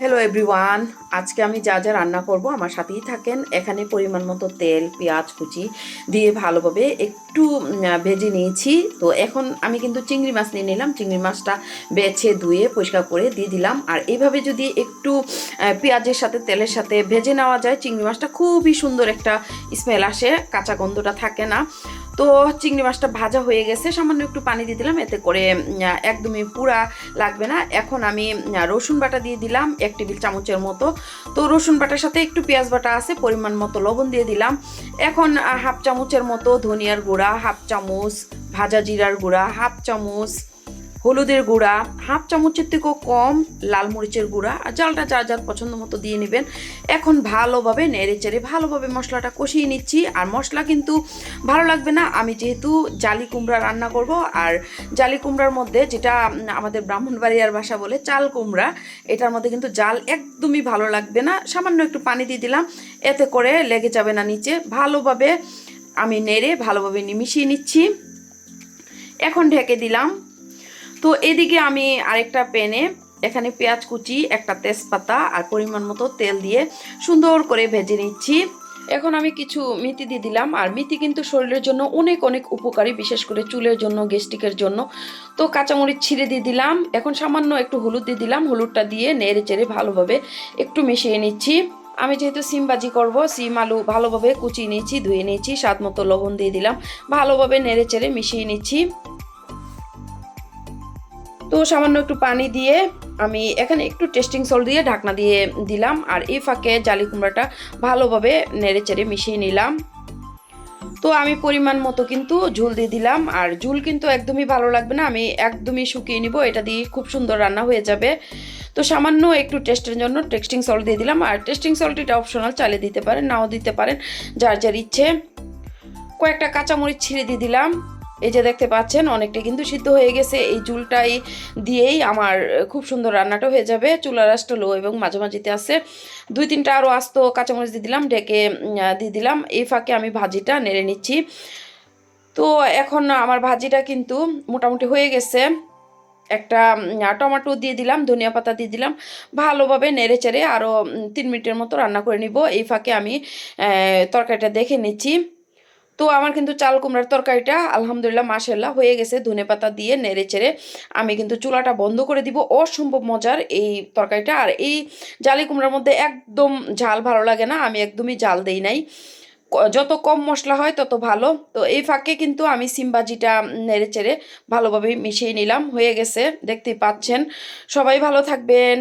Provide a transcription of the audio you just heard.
Hello everyone, আজকে আমি যা যা রান্না করব আমার সাথেই থাকেন। এখানে পরিমাণ মতো তেল, পেঁয়াজ কুচি দিয়ে ভালোভাবে একটু ভেজে নিয়েছি। তো এখন আমি কিন্তু চিংড়ি মাছ নিয়ে নিলাম। চিংড়ি মাছটা বেছে ধুয়ে পরিষ্কার করে দিয়ে দিলাম। আর এইভাবে যদি একটু পেঁয়াজের সাথে তেলের সাথে ভেজে নেওয়া যায়, চিংড়ি মাছটা খুবই সুন্দর একটা স্মেল আসে, কাঁচা গন্ধটা থাকে না। তো চিংড়ি মাছটা ভাজা হয়ে গেছে, সামান্য একটু পানি দিয়ে দিলাম, এতে করে একদমই পুরা লাগবে না। এখন আমি রসুন বাটা দিয়ে দিলাম 1 টেবিল চামচের মতো। তো রসুন বাটার সাথে একটু পেঁয়াজ বাটা আছে, পরিমাণ মতো লবণ দিয়ে দিলাম। এখন হাফ চামচের মতো ধনিয়ার গুঁড়া, হাফ চামচ ভাজা জিরার গুঁড়া, হাফ চামচ হলুদের গুঁড়া, হাফ চামচের থেকেও কম লাল মরিচের গুঁড়া, আর জালটা যার যার পছন্দ মতো দিয়ে নেবেন। এখন ভালোভাবে নেড়ে চেড়ে ভালোভাবে মশলাটা কষিয়ে নিচ্ছি। আর মশলা কিন্তু ভালো লাগবে না, আমি যেহেতু জালি কুমড়া রান্না করব। আর জালি কুমড়ার মধ্যে যেটা আমাদের ব্রাহ্মণবাড়িয়ার ভাষা বলে চাল কুমড়া, এটার মধ্যে কিন্তু জাল একদমই ভালো লাগবে না। সামান্য একটু পানি দিয়ে দিলাম, এতে করে লেগে যাবে না নিচে। ভালোভাবে আমি নেড়ে ভালোভাবে মিশিয়ে নিচ্ছি। এখন ঢেকে দিলাম। তো এদিকে আমি আরেকটা প্যানে এখানে পেঁয়াজ কুচি, একটা তেজপাতা আর পরিমাণ মতো তেল দিয়ে সুন্দর করে ভেজে নিচ্ছি। এখন আমি কিছু মেথি দিয়ে দিলাম। আর মেথি কিন্তু শরীরের জন্য অনেক অনেক উপকারী, বিশেষ করে চুলের জন্য, গ্যাস্ট্রিকের জন্য। তো কাঁচামরিচ ছিঁড়ে দিয়ে দিলাম। এখন সামান্য একটু হলুদ দিয়ে দিলাম। হলুদটা দিয়ে নেড়ে চেড়ে ভালোভাবে একটু মিশিয়ে নিচ্ছি। আমি যেহেতু সিম ভাজি করবো, সিম আলু ভালোভাবে কুচিয়ে নিয়েছি, ধুয়ে নিয়েছি, স্বাদ মতো লবণ দিয়ে দিলাম, ভালোভাবে নেড়ে চেড়ে মিশিয়ে নিচ্ছি। তো সামান্য একটু পানি দিয়ে আমি এখানে একটু টেস্টিং সল্ট দিয়ে ঢাকনা দিয়ে দিলাম। আর এই ফাঁকে জালি কুমড়াটা ভালোভাবে নেড়ে চেড়ে মিশিয়ে নিলাম। তো আমি পরিমাণ মতো কিন্তু ঝোল দিয়ে দিলাম। আর ঝোল কিন্তু একদমই ভালো লাগবে না, আমি একদমই শুকিয়ে নিব, এটা দিয়ে খুব সুন্দর রান্না হয়ে যাবে। তো সামান্য একটু টেস্টের জন্য টেস্টিং সল্ট দিয়ে দিলাম। আর টেস্টিং সল্ট এটা অপশনাল, চালিয়ে দিতে পারেন, নাও দিতে পারেন, যার যার ইচ্ছে। কয়েকটা কাঁচামরিচ ছিঁড়ে দিয়ে দিলাম। এই যে দেখতে পাচ্ছেন অনেকটা কিন্তু সিদ্ধ হয়ে গেছে। এই ঝুলটাই দিয়েই আমার খুব সুন্দর রান্নাটা হয়ে যাবে। চুলার আঁচটা লো এবং মাঝামাঝিতে আছে। 2-3টা আরও আস্ত কাঁচামরিচ দিয়ে দিলাম, ঢেকে দিয়ে দিলাম। এই ফাঁকে আমি ভাজিটা নেড়ে নিচ্ছি। তো এখন আমার ভাজিটা কিন্তু মোটামুটি হয়ে গেছে। একটা টমেটো দিয়ে দিলাম, ধনিয়া পাতা দিয়ে দিলাম, ভালোভাবে নেড়ে চেড়ে আরও 3 মিনিটের মতো রান্না করে নিব। এই ফাঁকে আমি তরকারিটা দেখে নিচ্ছি। তো আমার কিন্তু চাল কুমড়ার তরকারিটা আলহামদুলিল্লাহ মাশাআল্লাহ হয়ে গেছে। ধনেপাতা দিয়ে নেড়ে চেড়ে আমি কিন্তু চুলাটা বন্ধ করে দিব। অসম্ভব মজার এই তরকারিটা। আর এই জালি কুমড়ার মধ্যে একদম ঝাল ভালো লাগে না, আমি একদমই ঝাল দেই নাই। যত কম মশলা হয় তত ভালো। তো এই ফাঁকে কিন্তু আমি সিম ভাজিটা নেড়ে চেড়ে ভালোভাবে মিশিয়ে নিলাম, হয়ে গেছে, দেখতেই পাচ্ছেন। সবাই ভালো থাকবেন।